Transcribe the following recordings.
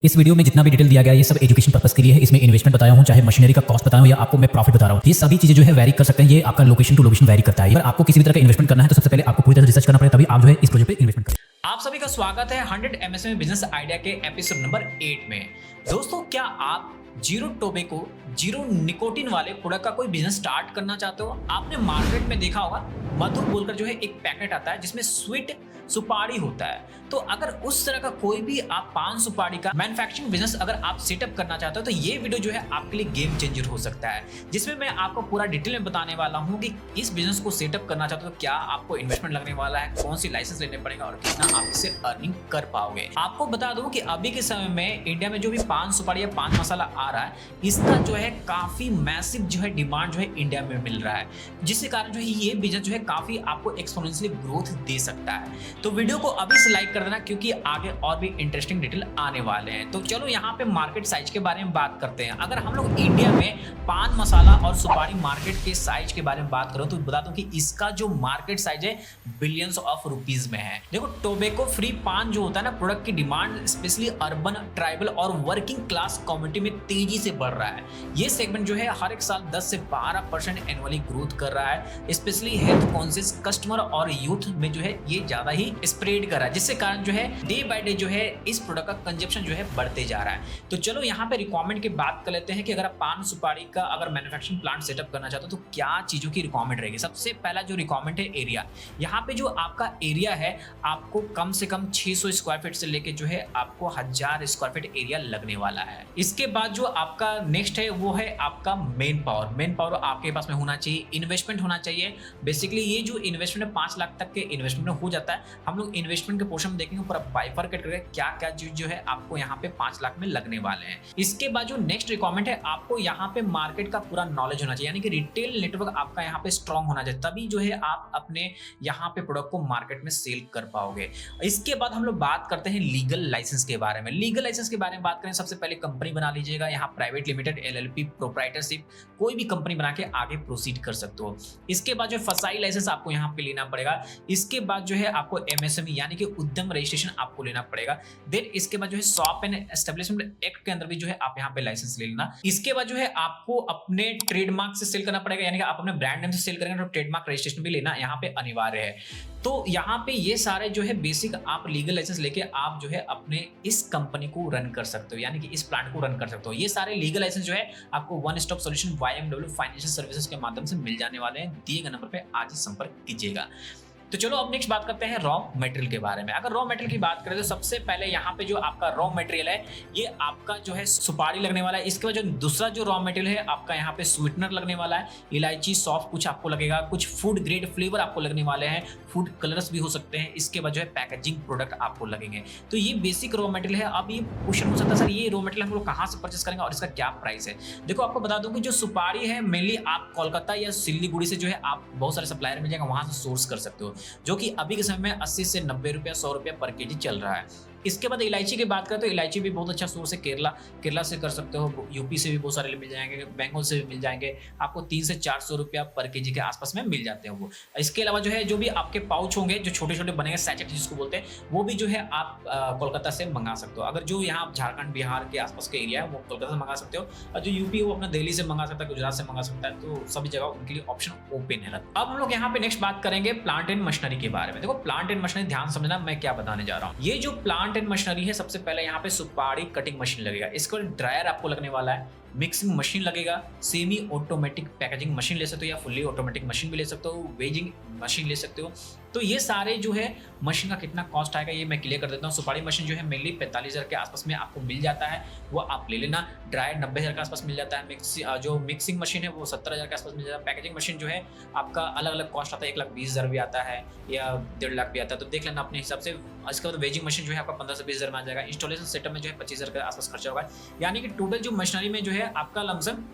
इस वीडियो में जितना भी डिटेल दिया गया है ये सब एजुकेशन पर्पस के लिए है। इसमें इन्वेस्टमेंट बताया हूँ, चाहे मशीनरी का कॉस्ट बताया हूँ या आपको मैं प्रॉफिट बता रहा हूँ, ये सभी चीजें जो है वैरी कर सकते हैं। ये आपका लोकेशन टू लोकेशन वैरी करता है। अगर आपको किसी भी तरह का इन्वेस्टमेंट करना है तो सबसे पहले आपको पूरी तरह रिसर्च करना पड़ेगा, तभी आप जो है इस प्रोजेक्ट पे इन्वेस्टमेंट करें। आप सभी का स्वागत है 100 एमएसएमई बिजनेस आइडिया के एपिसोड नंबर 8 में। दोस्तों, क्या आप जीरो टोबैको जीरो निकोटिन वाले प्रोडक्ट का कोई बिजनेस स्टार्ट करना चाहते हो? आपने मार्केट में देखा होगा मधु बोलकर जो है एक पैकेट आता है जिसमें स्वीट सुपारी होता है। तो अगर उस तरह का कोई भी आप पान सुपारी का मैन्युफैक्चरिंग बिजनेस अगर आप सेटअप करना चाहते हो तो ये वीडियो जो है आपके लिए गेम चेंजर हो सकता है, जिसमें मैं आपको पूरा डिटेल में बताने वाला हूँ कि इस बिजनेस को सेटअप करना चाहते हो तो क्या आपको इन्वेस्टमेंट लगने वाला है, कौन सी लाइसेंस लेने पड़ेगा और कितना आप इससे अर्निंग कर पाओगे। आपको बता दूं कि अभी के समय में इंडिया में जो भी पान सुपारी या पान मसाला आ रहा है, इसका जो है काफी मैसिव जो है डिमांड जो है इंडिया में मिल रहा है, जिसके कारण जो है ये बिजनेस जो है काफी आपको एक्सपोनेंशियली ग्रोथ दे सकता है। तो वीडियो को अभी से लाइक कर देना क्योंकि आगे और भी इंटरेस्टिंग डिटेल आने वाले हैं। तो चलो यहाँ पे मार्केट साइज के बारे में बात करते हैं। अगर हम लोग इंडिया में पान मसाला और सुपारी मार्केट के साइज के बारे में बात करो तो बता दूं कि इसका जो मार्केट साइज है बिलियंस ऑफ रुपीज में है। देखो, टोबैको फ्री पान जो होता है ना, प्रोडक्ट की डिमांड स्पेशली अर्बन, ट्राइबल और वर्किंग क्लास कम्युनिटी में तेजी से बढ़ रहा है। ये सेगमेंट जो है हर एक साल 10 से 12% एनुअली ग्रोथ कर रहा है। स्पेशली हेल्थ कॉन्शियस कस्टमर और यूथ में जो है ये ज्यादा ही स्प्रेड कर रहा है, जिससे कारण जो है डे बाय डे जो है इस प्रोडक्ट का कंजप्शन जो है बढ़ते जा रहा है। तो चलो यहाँ पे रिक्वायरमेंट की बात कर लेते हैं कि अगर आप पान सुपारी का अगर मैन्युफैक्चरिंग प्लांट सेटअप करना चाहते हो तो क्या चीजों की रिक्वायरमेंट रहेगी। सबसे पहला जो रिक्वायरमेंट है एरिया। यहाँ पे जो आपका एरिया है आपको कम से कम 600 स्क्वायर फीट से लेके जो है आपको 1000 स्क्वायर फीट एरिया लगने वाला है। इसके बाद जो आपका नेक्स्ट है वो है आपका मेन पावर। मेन पावर आपके पास में होना चाहिए, इन्वेस्टमेंट होना चाहिए। बेसिकली ये जो इन्वेस्टमेंट है 5 लाख तक के इन्वेस्टमेंट में हो जाता है। हम लोग इन्वेस्टमेंट के पोर्शन में देखेंगे पूरा बाइफरकेट करके क्या क्या चीज जो है आपको यहाँ पे 5 लाख में लगने वाले हैं। इसके बाद जो नेक्स्ट रिक्वायरमेंट है आपको यहाँ पे मार्केट का पूरा नॉलेज होना चाहिए, यानी कि रिटेल नेटवर्क आपका यहाँ पे स्ट्रॉन्ग होना चाहिए, तभी जो है आप अपने यहाँ पे प्रोडक्ट को मार्केट में सेल कर पाओगे। इसके बाद हम लोग बात करते हैं लीगल लाइसेंस के बारे में। लीगल लाइसेंस के बारे में बात करें, सबसे पहले कंपनी बना लीजिएगा। यहाँ प्राइवेट लिमिटेड, एलएलपी, प्रोप्राइटरशिप कोई भी कंपनी बना के आगे प्रोसीड कर सकते हो। इसके बाद जो फसाई लाइसेंस आपको यहाँ पे लेना पड़ेगा। इसके बाद जो है आपको एमएसएमई यानी कि उद्यम रजिस्ट्रेशन आपको लेना पड़ेगा। देन इसके बाद जो है शॉप एंड एस्टेब्लिशमेंट एक्ट के अंदर भी जो है आप यहाँ पे लाइसेंस ले लेना। इसके बाद जो है आपको अपने ट्रेडमार्क से सेल करना पड़ेगा, यानी कि आप अपने ब्रांड नेम से सेल करेंगे तो ट्रेडमार्क रजिस्ट्रेशन भी लेना यहाँ पे अनिवार्य है। तो यहाँ पे ये सारे जो है बेसिक आप लीगल लाइसेंस लेके आप जो है अपने इस कंपनी को रन कर सकते हो, यानी कि इस प्लांट को रन कर सकते हो। ये सारे लीगल लाइसेंस जो है आपको one stop solution YMW financial services के माध्यम से मिल जाने वाले हैं। दिए गए नंबर पे आज ही संपर्क कीजिएगा। तो चलो अब नेक्स्ट बात करते हैं रॉ मटेरियल के बारे में। अगर रॉ मटेरियल की बात करें तो सबसे पहले यहाँ पे जो आपका रॉ मटेरियल है ये आपका जो है सुपारी लगने वाला है। इसके बाद जो दूसरा जो रॉ मटेरियल है आपका यहाँ पे स्वीटनर लगने वाला है, इलायची, सौंफ कुछ आपको लगेगा, कुछ फूड ग्रेड फ्लेवर आपको लगने वाले हैं, फूड कलर्स भी हो सकते हैं। इसके बाद जो है पैकेजिंग प्रोडक्ट आपको लगेंगे। तो ये बेसिक रॉ मटेरियल है। अब ये क्वेश्चन हो सकता है सर ये रॉ मटेरियल हम लोग कहाँ से परचेस करेंगे और इसका क्या प्राइस है। देखो, आपको बता दूं कि जो सुपारी है मेनली आप कोलकाता या सिलीगुड़ी से जो है आप बहुत सारे सप्लायर मिल जाएगा, वहां से सोर्स कर सकते हो, जो कि अभी के समय में 80 से 90 रुपया 100 रुपया पर केजी चल रहा है। इसके बाद इलायची की बात करें तो इलायची भी बहुत अच्छा सोर्स है। केरला से कर सकते हो, यूपी से भी बहुत सारे मिल जाएंगे, बंगाल से भी मिल जाएंगे। आपको 300 से 400 रुपया पर केजी के आसपास में मिल जाते हैं वो। इसके अलावा जो है जो भी आपके पाउच होंगे जो छोटे छोटे बनेंगे, सैचेट जिसको बोलते हैं, वो भी जो है आप कोलकाता से मंगा सकते हो। अगर जो यहाँ झारखंड बिहार के आसपास के एरिया है वो कोलकाता से मंगा सकते हो, और जो यूपी है वो अपना दिल्ली से मंगा सकता है, गुजरात से मंगा सकता है। तो सभी जगह उनके लिए ऑप्शन ओपन है। अब हम लोग यहाँ पे नेक्स्ट बात करेंगे प्लांट एंड मशीनरी के बारे में। देखो, प्लांट एंड मशीनरी ध्यान समझना मैं क्या बताने जा रहा हूँ। ये जो प्लांट एंड मशीनरी है, सबसे पहले यहाँ पे सुपारी कटिंग मशीन लगेगा। इसके बाद ड्रायर आपको लगने वाला है, मिक्सिंग मशीन लगेगा, सेमी ऑटोमेटिक पैकेजिंग मशीन ले सकते हो या फुल्ली ऑटोमेटिक मशीन भी ले सकते हो, वेजिंग मशीन ले सकते हो। तो ये सारे जो है मशीन का कितना कॉस्ट आएगा ये मैं क्लियर कर देता हूँ। सुपारी मशीन जो है मेनली 45,000 के आसपास में आपको मिल जाता है, वो आप ले लेना। ड्रायर 90,000 के आसपास मिल जाता है। जो मिक्सिंग मशीन है वो 70,000 के आसपास मिल जाता है। पैकेजिंग मशीन जो है आपका अलग अलग कॉस्ट आता है, 1,20,000 भी आता है या 1.5 लाख भी आता है, तो देख लेना अपने हिसाब से। इसके बाद वेजिंग मशीन जो है आपका 15 से 20,000 में आ जाएगा। इंस्टॉलेशन सेटअप में जो है 25,000 के आसपास खर्चा होगा, यानी कि टोटल जो मशीनरी में जो है आपका लमसम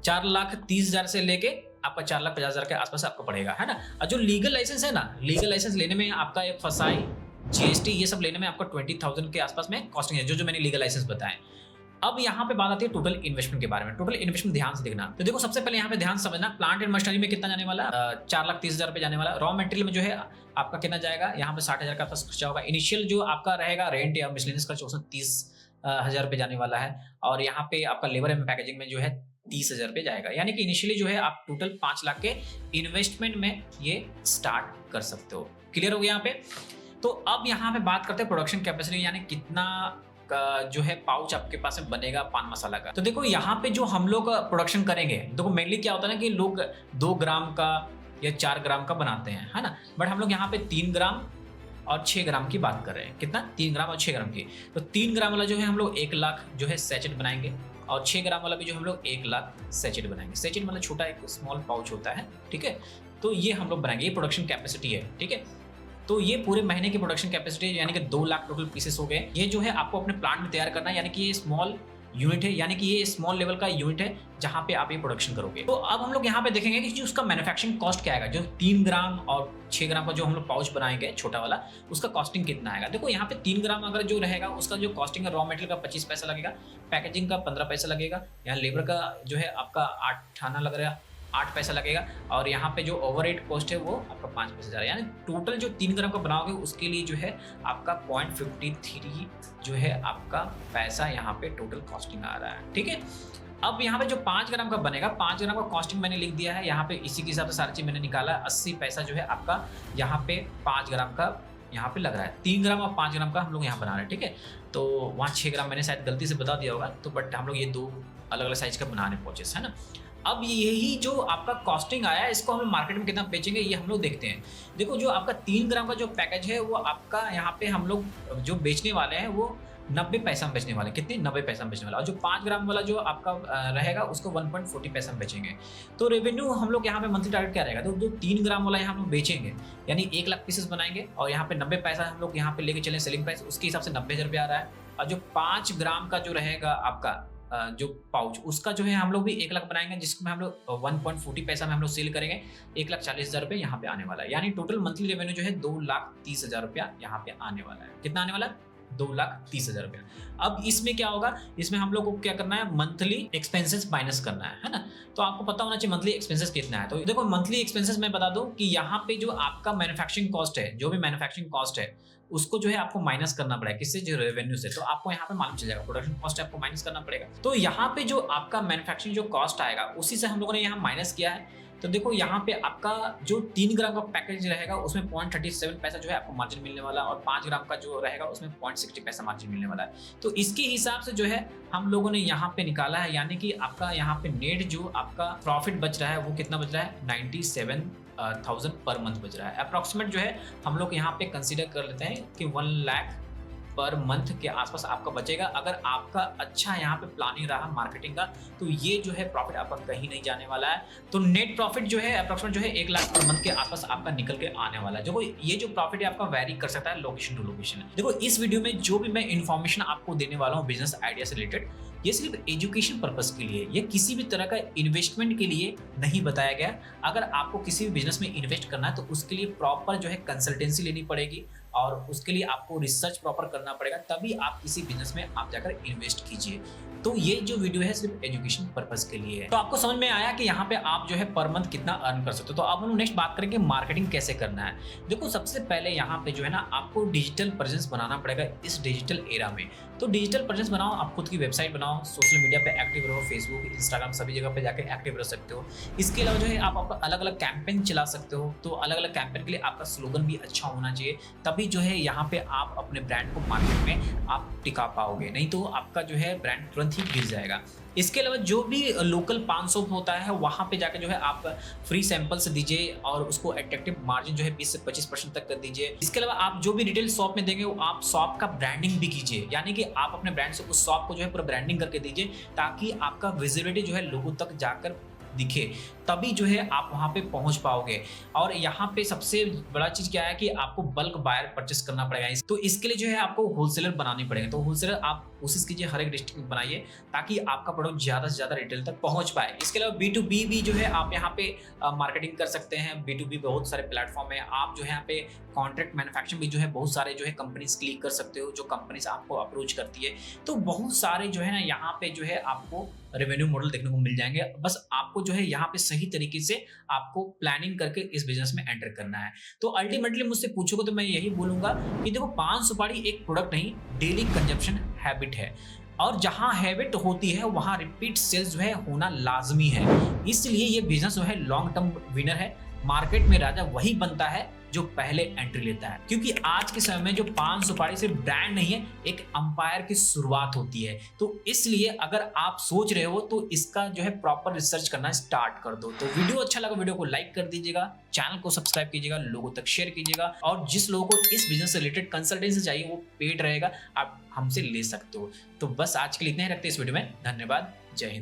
4,30,000 से लेके आपका 4,50,000 के आसपास आपको पड़ेगा, है ना। और जो लीगल लाइसेंस है ना, लीगल लाइसेंस लेने में आपका एक फसाई, जीएसटी, ये सब लेने में आपका 20,000 के आसपास में कॉस्टिंग है, जो मैंने लीगल लाइसेंस बताए। अब यहाँ पे बात आती है टोटल इन्वेस्टमेंट के बारे में। टोटल इन्वेस्टमेंट ध्यान से देखना। तो देखो, सबसे पहले यहाँ पे ध्यान समझना, प्लांट एंड मशीनरी में कितना जाने वाला, 4,30,000 रुपये जाने वाला। रॉ मटेरियल में जो है आपका कितना जाएगा, यहाँ पे 60,000 का खर्चा होगा। इनिशियल जो आपका रहेगा रेंट या मिसलेनियस खर्च 30 1000 रुपये जाने वाला है, और यहाँ पे आपका लेबर एंड पैकेजिंग में जो है 30,000 रुपये जाएगा। यानी कि इनिशियली जो है आप टोटल 5 लाख के इन्वेस्टमेंट में ये स्टार्ट कर सकते हो। क्लियर हो गया यहाँ पे? तो अब यहाँ पे बात करते हैं प्रोडक्शन कैपेसिटी, यानी कितना जो है पाउच आपके पास में बनेगा पान मसाला का। तो देखो यहाँ पे जो हम लोग प्रोडक्शन करेंगे, देखो मेनली क्या होता है ना कि लोग 2 ग्राम का या 4 ग्राम का बनाते हैं, है ना, बट हम लोग यहाँ पे 3 ग्राम और 6 ग्राम की बात कर रहे हैं। कितना? 3 ग्राम और 6 ग्राम की। तो 3 ग्राम वाला जो है हम लोग 1 लाख जो है सैचेट बनाएंगे, और 6 ग्राम वाला भी जो हम लोग 1 लाख सैचेट बनाएंगे। सैचेट मतलब छोटा एक स्मॉल पाउच होता है, ठीक है। तो ये हम लोग बनाएंगे, ये प्रोडक्शन कैपेसिटी है, ठीक है। तो ये पूरे महीने की प्रोडक्शन कैपेसिटी यानी कि 2 लाख टोटल पीसेस हो गए। ये जो है आपको अपने प्लांट में तैयार करना है, यानी कि ये स्मॉल यूनिट है, यानी कि ये स्मॉल लेवल का यूनिट है जहां पे आप ये प्रोडक्शन करोगे। तो अब हम लोग यहाँ पे देखेंगे कि जो उसका मैन्युफैक्चरिंग कॉस्ट क्या आएगा, जो 3 ग्राम और 6 ग्राम का जो हम लोग पाउच बनाएंगे छोटा वाला, उसका कॉस्टिंग कितना आएगा। देखो यहाँ पे 3 ग्राम अगर जो रहेगा उसका जो कॉस्टिंग है, रॉ मटेरियल का 25 पैसा लगेगा, पैकेजिंग का 15 पैसा लगेगा, यहाँ लेबर का जो है आपका 8 आना लग रहा है, 8 पैसा लगेगा, और यहाँ पे जो ओवरहेड कॉस्ट है वो आपका 5 पैसा जा रहा है। यानी टोटल जो 3 ग्राम का बनाओगे उसके लिए जो है आपका 0.53 जो है आपका पैसा यहाँ पे टोटल कॉस्टिंग आ रहा है, ठीक है। अब यहाँ पे जो 5 ग्राम का बनेगा, 5 ग्राम का कॉस्टिंग मैंने लिख दिया है यहाँ पे, इसी के हिसाब से सारी चीज मैंने निकाला है। 80 पैसा जो है आपका यहाँ पे 5 ग्राम का यहाँ पे लग रहा है। 3 ग्राम और 5 ग्राम का हम लोग यहाँ बना रहे हैं, ठीक है। तो वहाँ 6 ग्राम मैंने शायद गलती से बता दिया होगा, तो बट हम लोग ये 2 अलग अलग साइज का बनाने पहुंचे, है ना। अब यही जो आपका कॉस्टिंग आया है, इसको हम मार्केट में कितना बेचेंगे ये हम लोग देखते हैं। देखो जो आपका 3 ग्राम का जो पैकेज है वो आपका यहाँ पे हम लोग जो बेचने वाले हैं वो 90 पैसा में बेचने वाले हैं। कितने? 90 पैसा में बेचने वाला। और जो 5 ग्राम वाला जो आपका रहेगा उसको 1.40 पैसा में बेचेंगे। तो रेवेन्यू हम लोग यहाँ पे मंथली टारगेट क्या रहेगा, तो जो 3 ग्राम वाला यहाँ हम लोग बेचेंगे, यानी 1 लाख पीसेस बनाएंगे, और यहाँ पे 90 पैसा हम लोग यहाँ पे लेके चलें सेलिंग प्राइस, उसके हिसाब से 90,000 रुपया आ रहा है। और जो 5 ग्राम का जो रहेगा आपका जो पाउच, उसका जो है हम लोग भी 1 लाख बनाएंगे, जिसमें हम लोग 1.40 पैसा में हम लोग सेल करेंगे, 1,40,000 रुपये यहाँ पे आने वाला है। यानी टोटल मंथली रेवेन्यू जो है 2,30,000 रुपया यहाँ पे आने वाला है। कितना आने वाला है? 2,30,000 रुपया। अब इसमें क्या होगा, इसमें हम लोग को क्या करना है, मंथली एक्सपेंसेस माइनस करना है ना। तो आपको पता होना चाहिए मंथली एक्सपेंसेस कितना है। तो देखो मंथली एक्सपेंसेस मैं बता दूं कि यहाँ पे जो आपका मैन्युफैक्चरिंग कॉस्ट है, जो भी मैन्युफैक्चरिंग कॉस्ट है उसको जो है आपको माइनस करना पड़ेगा, किससे? जो रेवेन्यू से। तो आपको यहाँ पे मालूम चल जाएगा प्रोडक्शन कॉस्ट आपको माइनस करना पड़ेगा। तो यहाँ पे जो आपका मैन्युफैक्चरिंग जो कॉस्ट आएगा उसी से हम लोगों ने यहाँ माइनस किया है। तो देखो यहाँ पे आपका जो 3 ग्राम का पैकेज रहेगा उसमें 0.37 पैसा जो है आपको मार्जिन मिलने वाला है, और 5 ग्राम का जो रहेगा उसमें 0.60 पैसा मार्जिन मिलने वाला है। तो इसके हिसाब से जो है हम लोगों ने यहाँ पे निकाला है, यानी कि आपका यहाँ पे नेट जो आपका प्रॉफिट बच रहा है वो कितना बच रहा है, 97,000 पर मंथ बच रहा है। अप्रॉक्सीमेट जो है हम लोग यहाँ पे कंसीडर कर लेते हैं कि 1 लाख पर मंथ के आसपास आपका बचेगा। अगर आपका अच्छा यहाँ पे प्लानिंग रहा मार्केटिंग का, तो ये जो है प्रॉफिट आपका कहीं नहीं जाने वाला है। तो नेट प्रॉफिट जो है अप्रॉक्सीमेट जो है 1 लाख पर मंथ के आसपास आपका निकल के आने वाला है। देखो ये जो प्रॉफिट है आपका वेरी कर सकता है लोकेशन टू लोकेशन। देखो इस वीडियो में जो भी मैं इन्फॉर्मेशन आपको देने वाला हूँ बिजनेस आइडिया से रिलेटेड, ये सिर्फ एजुकेशन पर्पस के लिए, ये किसी भी तरह का इन्वेस्टमेंट के लिए नहीं बताया गया। अगर आपको किसी भी बिजनेस में इन्वेस्ट करना है तो उसके लिए प्रॉपर जो है कंसल्टेंसी लेनी पड़ेगी, और उसके लिए आपको रिसर्च प्रॉपर करना पड़ेगा, तभी आप किसी बिजनेस में आप जाकर इन्वेस्ट कीजिए। तो ये जो वीडियो है सिर्फ एजुकेशन पर्पस के लिए है। तो आपको समझ में आया कि यहाँ पे आप जो है पर मंथ कितना अर्न कर सकते हो। तो अब हम नेक्स्ट बात करेंगे मार्केटिंग कैसे करना है। देखो सबसे पहले यहाँ पे जो है ना आपको डिजिटल प्रेजेंस बनाना पड़ेगा इस डिजिटल एरा में। तो डिजिटल प्रेजेंस बनाओ, आप खुद की वेबसाइट बनाओ, सोशल मीडिया पे एक्टिव रहो, फेसबुक, इंस्टाग्राम सभी जगह पे जाकर एक्टिव रह सकते हो। इसके अलावा जो है आप अलग अलग कैंपेन चला सकते हो। तो अलग अलग कैंपेन के लिए आपका स्लोगन भी अच्छा होना चाहिए, तभी जो है यहाँ पे आप अपने ब्रांड को मार्केट में आप टिका पाओगे, नहीं तो आपका जो है ब्रांड तुरंत ही गिर जाएगा। इसके अलावा जो भी लोकल पान शॉप होता है वहाँ पे जाकर जो है आप फ्री सैंपल्स दीजिए, और उसको अट्रैक्टिव मार्जिन जो है 20 से 25% तक कर दीजिए। इसके अलावा आप जो भी रिटेल शॉप में देंगे वो आप शॉप का ब्रांडिंग भी कीजिए, यानी कि आप अपने ब्रांड से उस शॉप को जो है पूरा ब्रांडिंग करके दीजिए, ताकि आपका विजिबिलिटी जो है लोगों तक जाकर दिखे, तभी जो है आप वहां पे पहुंच पाओगे। और यहाँ पे सबसे बड़ा चीज क्या है कि आपको बल्क बायर परचेस करना पड़ेगा। तो इसके लिए जो है आपको होलसेलर बनानी पड़ेगा। तो होलसेलर आप कोशिश कीजिए हर एक डिस्ट्रिक्ट में बनाइए, ताकि आपका प्रोडक्ट ज्यादा से ज्यादा रिटेल तक पहुंच पाए। इसके अलावा B2B भी जो है आप यहाँ पे मार्केटिंग कर सकते हैं। B2B बहुत सारे प्लेटफॉर्म है। आप जो है यहाँ पे कॉन्ट्रैक्ट मैन्युफैक्चरिंग भी जो है बहुत सारे जो है कंपनीज क्लिक कर सकते हो, जो कंपनीज आपको अप्रोच करती है। तो बहुत सारे जो है ना यहाँ पे जो है आपको रेवेन्यू मॉडल देखने को मिल जाएंगे। बस आपको जो है यहाँ पे सही तरीके से आपको प्लानिंग करके इस बिजनेस में एंटर करना है। तो अल्टीमेटली मुझसे पूछोगे तो मैं यही बोलूंगा कि देखो, पान सुपारी एक प्रोडक्ट नहीं, डेली कंजप्शन हैबिट है, और जहां हैबिट होती है वहां रिपीट सेल्स जो है होना लाजमी है। इसलिए ये बिजनेस जो है लॉन्ग टर्म विनर है। मार्केट में राजा वही बनता है जो पहले एंट्री लेता है, क्योंकि आज के समय में जो पान सुपारी सिर्फ ब्रांड नहीं है, एक अंपायर की शुरुआत होती है। तो इसलिए अगर आप सोच रहे हो तो इसका जो है प्रॉपर रिसर्च करना स्टार्ट कर दो। तो वीडियो अच्छा लगा, वीडियो को लाइक कर दीजिएगा, चैनल को सब्सक्राइब कीजिएगा, लोगों तक शेयर कीजिएगा, और जिस लोगों को इस बिजनेस से रिलेटेड कंसल्टेंसी चाहिए वो पेड रहेगा, आप हमसे ले सकते हो। तो बस आज के लिए इतना ही रखते हैं इस वीडियो में। धन्यवाद, जय हिंद।